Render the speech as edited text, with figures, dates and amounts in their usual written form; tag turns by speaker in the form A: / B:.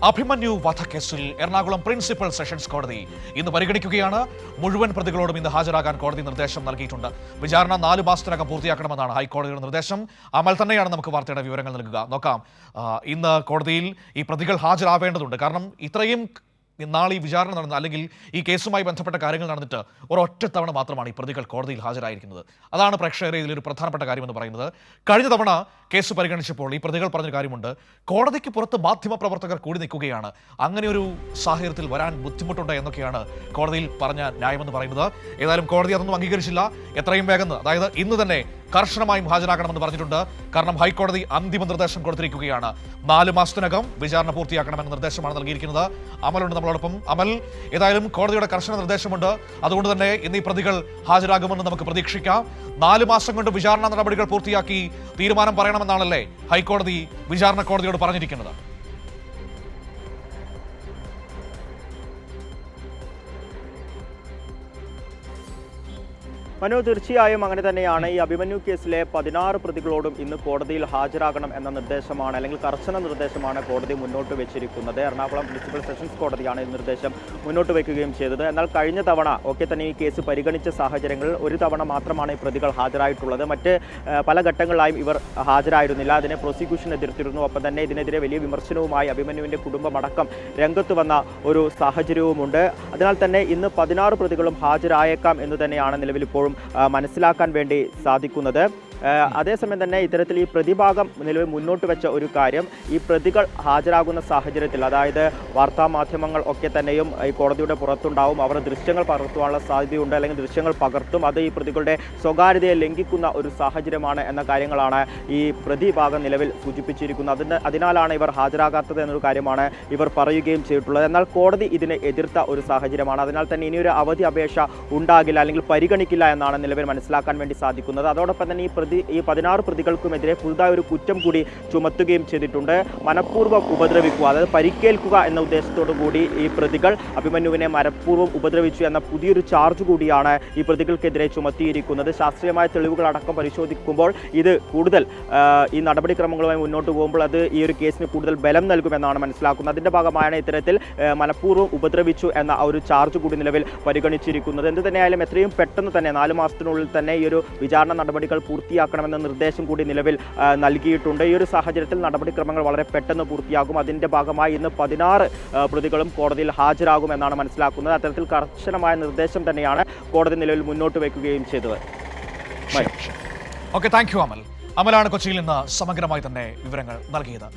A: അഭിമന്യു വധക്കേസിൽ Ernakulam principal sessions കോടതി ഇന്ന് പരിഗണിക്കുകയാണ്. മുഴുവൻ പ്രതികളോടും ഇന്ന് ഹാജരാകാൻ കോടതി നിർദ്ദേശം നൽകിയിട്ടുണ്ട്. വിചാരണ 4 മാസത്തിനകം പൂർത്തിയാക്കണമെന്നാണ് ഹൈക്കോടതിയുടെ നിർദ്ദേശം. അമൽ തന്നെയാണ് നമുക്ക് വാർത്തയുടെ വിവരങ്ങൾ നൽകുക. നോക്കാം, ഇന്ന് കോടതിയിൽ ഈ പ്രതികൾ ഹാജരാവേണ്ടതുണ്ട്. കാരണം ഇത്രയും നാളെ ഈ വിചാരണ നടന്ന അല്ലെങ്കിൽ ഈ കേസുമായി ബന്ധപ്പെട്ട കാര്യങ്ങൾ നടന്നിട്ട് ഒരൊറ്റ തവണ മാത്രമാണ് ഈ പ്രതികൾ കോടതിയിൽ ഹാജരായിരിക്കുന്നത്. അതാണ് പ്രേക്ഷകരെ ഇതിലൊരു പ്രധാനപ്പെട്ട കാര്യമെന്ന് പറയുന്നത്. കഴിഞ്ഞ തവണ കേസ് പരിഗണിച്ചപ്പോൾ ഈ പ്രതികൾ പറഞ്ഞൊരു കാര്യമുണ്ട്, കോടതിക്ക് പുറത്ത് മാധ്യമപ്രവർത്തകർ കൂടി നിൽക്കുകയാണ്, അങ്ങനെ ഒരു സാഹചര്യത്തിൽ വരാൻ ബുദ്ധിമുട്ടുണ്ട് എന്നൊക്കെയാണ് കോടതിയിൽ പറഞ്ഞ ന്യായമെന്ന് പറയുന്നത്. ഏതായാലും കോടതി അതൊന്നും അംഗീകരിച്ചില്ല. എത്രയും വേഗം, അതായത് ഇന്ന് തന്നെ കർശനമായും ഹാജരാക്കണമെന്ന് പറഞ്ഞിട്ടുണ്ട്. കാരണം ഹൈക്കോടതി അന്തിമ നിർദ്ദേശം കൊടുത്തിരിക്കുകയാണ്. 4 മാസത്തിനകം വിചാരണ പൂർത്തിയാക്കണമെന്ന നിർദ്ദേശമാണ് നൽകിയിരിക്കുന്നത്. അമലുണ്ട് നമ്മളോടൊപ്പം. അമൽ, ഏതായാലും കോടതിയുടെ കർശന നിർദ്ദേശമുണ്ട്. അതുകൊണ്ട് തന്നെ ഇന്ന് ഈ പ്രതികൾ ഹാജരാകുമെന്ന് നമുക്ക് പ്രതീക്ഷിക്കാം. 4 മാസം കൊണ്ട് വിചാരണ നടപടികൾ പൂർത്തിയാക്കി തീരുമാനം പറയണമെന്നാണല്ലേ ഹൈക്കോടതി വിചാരണ കോടതിയോട് പറഞ്ഞിരിക്കുന്നത്?
B: മനു, തീർച്ചയായും അങ്ങനെ തന്നെയാണ്. ഈ അഭിമന്യു കേസിലെ 16 പ്രതികളോടും ഇന്ന് കോടതിയിൽ ഹാജരാകണം എന്ന നിർദ്ദേശമാണ്, അല്ലെങ്കിൽ കർശന നിർദ്ദേശമാണ് കോടതി മുന്നോട്ട് വെച്ചിരിക്കുന്നത്. എറണാകുളം പ്രിൻസിപ്പൽ സെഷൻസ് കോടതിയാണ് ഈ നിർദ്ദേശം മുന്നോട്ട് വയ്ക്കുകയും ചെയ്തത്. എന്നാൽ കഴിഞ്ഞ തവണ തന്നെ ഈ കേസ് പരിഗണിച്ച സാഹചര്യങ്ങളിൽ ഒരു തവണ മാത്രമാണ് ഈ പ്രതികൾ ഹാജരായിട്ടുള്ളത്. മറ്റ് പല ഘട്ടങ്ങളിലായും ഇവർ ഹാജരായിരുന്നില്ല. അതിനെ പ്രോസിക്യൂഷൻ എതിർത്തിരുന്നു. ഒപ്പം തന്നെ ഇതിനെതിരെ വലിയ വിമർശനവുമായി അഭിമന്യുവിൻ്റെ കുടുംബമടക്കം രംഗത്ത് വന്ന ഒരു സാഹചര്യവുമുണ്ട്. അതിനാൽ തന്നെ ഇന്ന് 16 പ്രതികളും ഹാജരായേക്കാം എന്ന് തന്നെയാണ് നിലവിൽ ഇപ്പോഴും മനസ്സിലാക്കാൻ വേണ്ടി സാധിക്കുന്നത്. അതേസമയം തന്നെ ഇത്തരത്തിൽ ഈ പ്രതിഭാഗം നിലവിൽ മുന്നോട്ട് വെച്ച ഒരു കാര്യം, ഈ പ്രതികൾ ഹാജരാകുന്ന സാഹചര്യത്തിൽ, അതായത് വാർത്താ മാധ്യമങ്ങൾ ഒക്കെ തന്നെയും ഈ കോടതിയുടെ പുറത്തുണ്ടാവും, അവർ ദൃശ്യങ്ങൾ പകർത്തുവാനുള്ള സാധ്യതയുണ്ട്, അല്ലെങ്കിൽ ദൃശ്യങ്ങൾ പകർത്തും, അത് ഈ പ്രതികളുടെ സ്വകാര്യതയെ ലംഘിക്കുന്ന ഒരു സാഹചര്യമാണ് എന്ന കാര്യങ്ങളാണ് ഈ പ്രതിഭാഗം നിലവിൽ സൂചിപ്പിച്ചിരിക്കുന്നത്. അതിനാലാണ് ഇവർ ഹാജരാകാത്തത് എന്നൊരു കാര്യമാണ് ഇവർ പറയുകയും ചെയ്തിട്ടുള്ളത്. എന്നാൽ കോടതി ഇതിനെ എതിർത്ത ഒരു സാഹചര്യമാണ്. അതിനാൽ തന്നെ ഇനിയൊരു അവധി അപേക്ഷ ഉണ്ടാകില്ല, അല്ലെങ്കിൽ പരിഗണിക്കില്ല എന്നാണ് നിലവിൽ മനസ്സിലാക്കാൻ വേണ്ടി സാധിക്കുന്നത്. അതോടൊപ്പം തന്നെ ഈ 16 പ്രതികൾക്കുമെതിരെ പുതുതായി ഒരു കുറ്റം കൂടി ചുമത്തുകയും ചെയ്തിട്ടുണ്ട്. മനഃപൂർവ്വം ഉപദ്രവിക്കുക, അതായത് പരിക്കേൽക്കുക എന്ന ഉദ്ദേശത്തോടു കൂടി ഈ പ്രതികൾ അഭിമന്യുവിനെ മനഃപൂർവ്വം ഉപദ്രവിച്ചു എന്ന പുതിയൊരു ചാർജ് കൂടിയാണ് ഈ പ്രതികൾക്കെതിരെ ചുമത്തിയിരിക്കുന്നത്. ശാസ്ത്രീയമായ തെളിവുകളടക്കം പരിശോധിക്കുമ്പോൾ ഇത് കൂടുതൽ ഈ നടപടിക്രമങ്ങളുമായി മുന്നോട്ട് പോകുമ്പോൾ അത് ഈ ഒരു കേസിന് കൂടുതൽ ബലം നൽകുമെന്നാണ് മനസ്സിലാക്കുന്നത്. അതിൻ്റെ ഭാഗമായാണ് ഇത്തരത്തിൽ മനഃപൂർവ്വം ഉപദ്രവിച്ചു എന്ന ഒരു ചാർജ് കൂടി നിലവിൽ പരിഗണിച്ചിരിക്കുന്നത്. എന്ത് തന്നെയായാലും എത്രയും പെട്ടെന്ന് തന്നെ 4 മാസത്തിനുള്ളിൽ തന്നെ ഈ ഒരു വിചാരണ നടപടികൾ പൂർത്തിയാക്കണമെന്ന നിർദ്ദേശം കൂടി നിലവിൽ നൽകിയിട്ടുണ്ട്. ഈ ഒരു സാഹചര്യത്തിൽ നടപടിക്രമങ്ങൾ വളരെ പെട്ടെന്ന് പൂർത്തിയാകും. അതിൻ്റെ ഭാഗമായി ഇന്ന് 16 പ്രതികളും കോടതിയിൽ ഹാജരാകുമെന്നാണ് മനസ്സിലാക്കുന്നത്. അത്തരത്തിൽ കർശനമായ നിർദ്ദേശം തന്നെയാണ് കോടതി നിലവിൽ മുന്നോട്ട് വയ്ക്കുകയും ചെയ്തത്.
A: ഓക്കെ, താങ്ക് യു അമൽ. അമലാണ് കൊച്ചിയിൽ നിന്ന് സമഗ്രമായി തന്നെ വിവരങ്ങൾ നൽകിയത്.